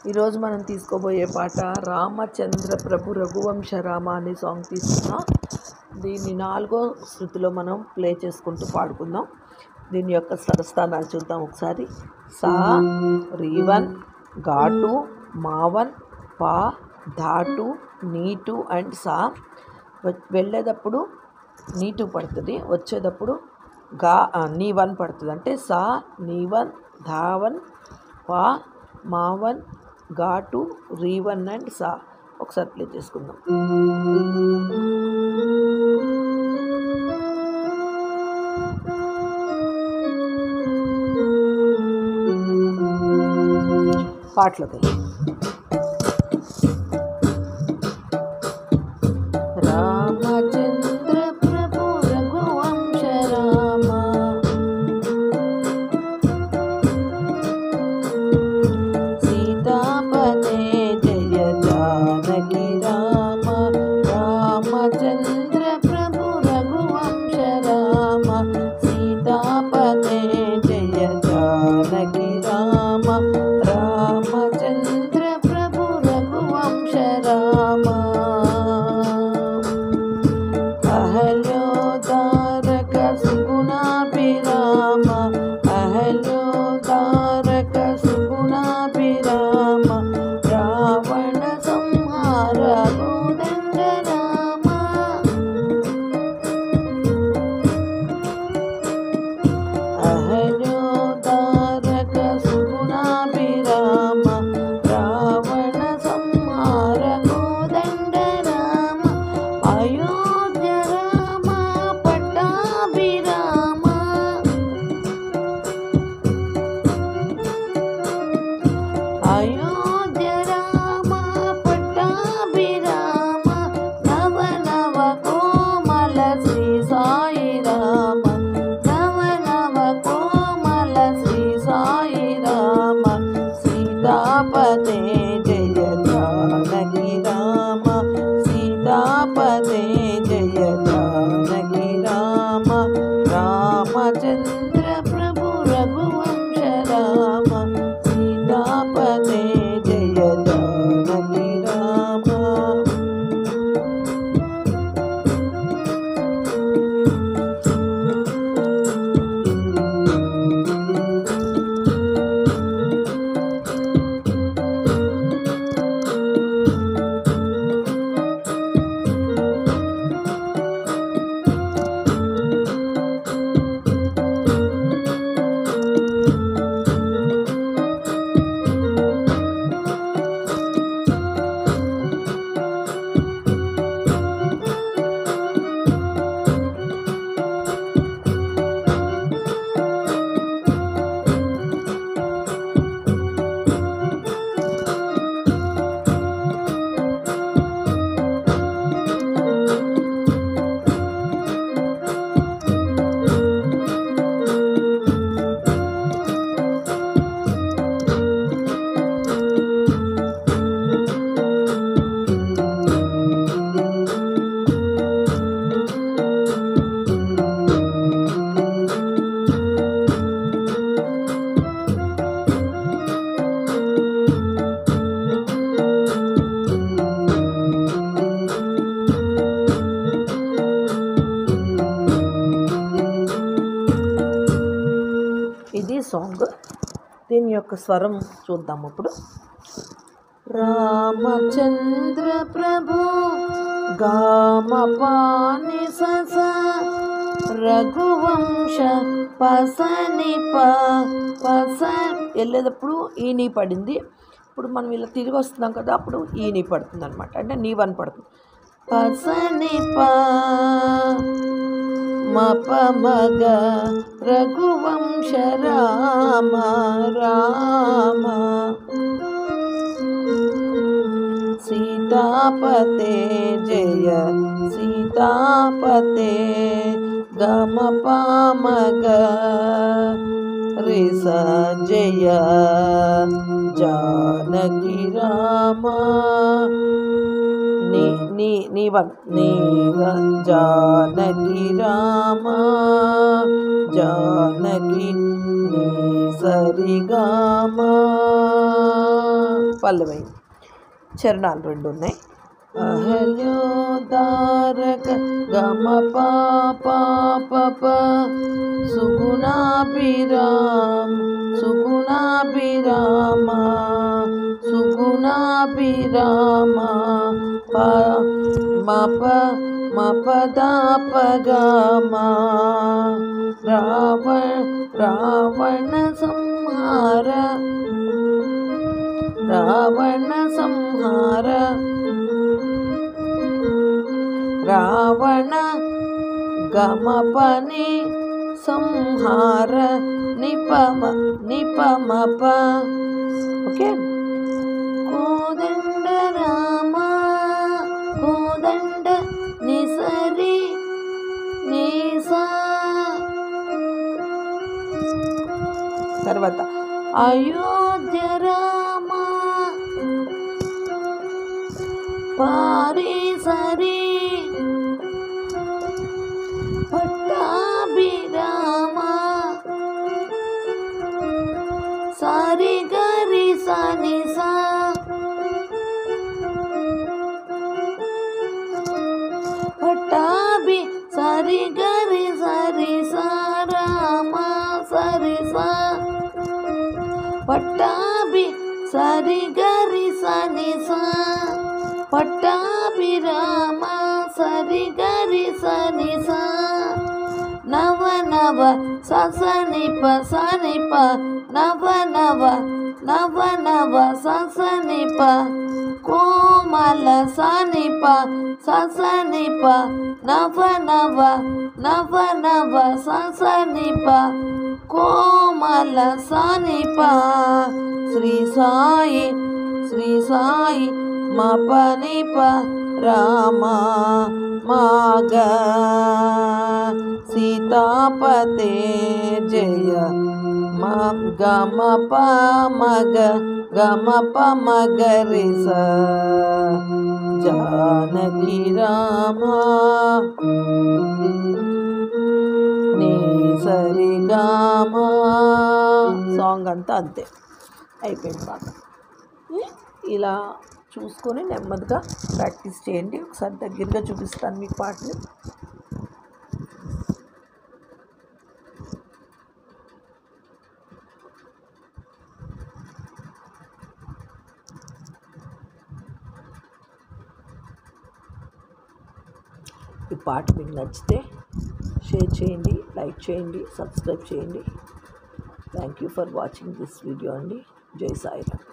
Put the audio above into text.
ఈరోజు మనం తీసుకోబోయే పాట రామచంద్ర ప్రభు రఘువంశ రామ అనే సాంగ్ తీసుకున్నాం. దీన్ని 4వ శృతిలో మనం ప్లే చేసుకుంటూ పాడుకుందాం. దీని యొక్క స్వరస్థానాలు చూద్దాం ఒకసారి. సా, రీవన్, ఘాటు, మావన్, పా, ధాటు, నీటు అండ్ సా. వెళ్ళేటప్పుడు నీటు పడుతుంది, వచ్చేటప్పుడు నీవన్ పడుతుంది. అంటే సా, నీవన్, ధావన్, పా, మావన్, ఘాటు, రీవన్ అండ్ సా. ఒకసారి ప్లే చేసుకుందాం. పాటలోకి రామచంద్ర ప్రభు రఘువంశ రామ, సీతాపతే జయ జానకి రామ. రామచంద్ర ప్రభు రఘువంశ రామ, సీతాపతే జయ జానకి రామ. రామచంద్ర ప్రభు రఘువంశ రామ. అహల్యోదారక సుగుణాభిరామ, అహల్యోదారక సుగుణాభిరామ. రావణ సంహార కోదండ రామ. అహల్యోదారక సుగుణాభిరామ, రావణ సంహార కోదండ రామ. అయోధ్య రామ పట్టాభిరామ, అయోధ్య రామ పట్టాభిరామ. నవ నవ కోమల శ్రీ సాయి రామ, నవ నవ కోమల శ్రీ సాయి రామ. సీతాపతే జయ జానకి రామ, సీతాపతే జయ జానకి రామ. రామచంద్ర ప్రభు రఘువంశ రామ, సీతాపతే జయ జానకి రామ. ఇది సాంగ్. దీని యొక్క స్వరం చూద్దాం ఇప్పుడు. రామచంద్ర ప్రభు గామ పాని సస, రఘువంశ పసని పస. వెళ్ళేటప్పుడు ఈని పడింది. ఇప్పుడు మనం ఇలా తిరిగి వస్తున్నాం కదా, అప్పుడు ఈని పడుతుంది అనమాట. అంటే నీవన్ పడుతుంది. పసని మప మగ రఘువంశ రామ రామ. సీతాపతే జయ సీతాపతే గమ పామగ రిస జయ జానకి రామ. నీవన్ జానకి రామ, జానకి నీ సరిగామ. పల్లవైంది. చరణాలు 2 ఉన్నాయి. అహల్యోదారక గమ పాప సుగుణాభిరామ సుగుణాభిరామ సుగుణాభిరామ మప మపదాపగమ రావణ సంహార రావణ సంహార రావణ గమపని సంహార నిపమప. ఓకే. కోదండ రామ కోదండ నిసరి నిసా. తర్వాత అయోధ్య రామ పారి సరి పట్టాభిరామ సారి గరి సని సా. పట్టాభి సరి గరి సరి సా రామ సరి సా. పట్టాభి సరి గరి సని సా. పట్టాభిరామ సరి గరి సని సా. నవ నవ ససనిప సనిప నవ నవ నవ నవ ససనిప కోమల సనిప ససనిప నవ నవ నవ నవ ససనిప కోమల సనిప. శ్రీ సాయి శ్రీ సాయి మపనిప రామ మాగ సీతాపతే జయ గమప మగ గమప మగరి స జానకి రామ నీ సరి గామ. సాంగ్ అంతా అంతే అయిపోయింది బాగా. ఇలా చూసుకొని నెమ్మదిగా ప్రాక్టీస్ చేయండి. ఒకసారి దగ్గరగా చూపిస్తాను మీకు పాటని. ఈ పాట మీకు నచ్చితే షేర్ చేయండి, లైక్ చేయండి, సబ్స్క్రైబ్ చేయండి. Thank you for watching this video అండి. జై సాయిరామ్.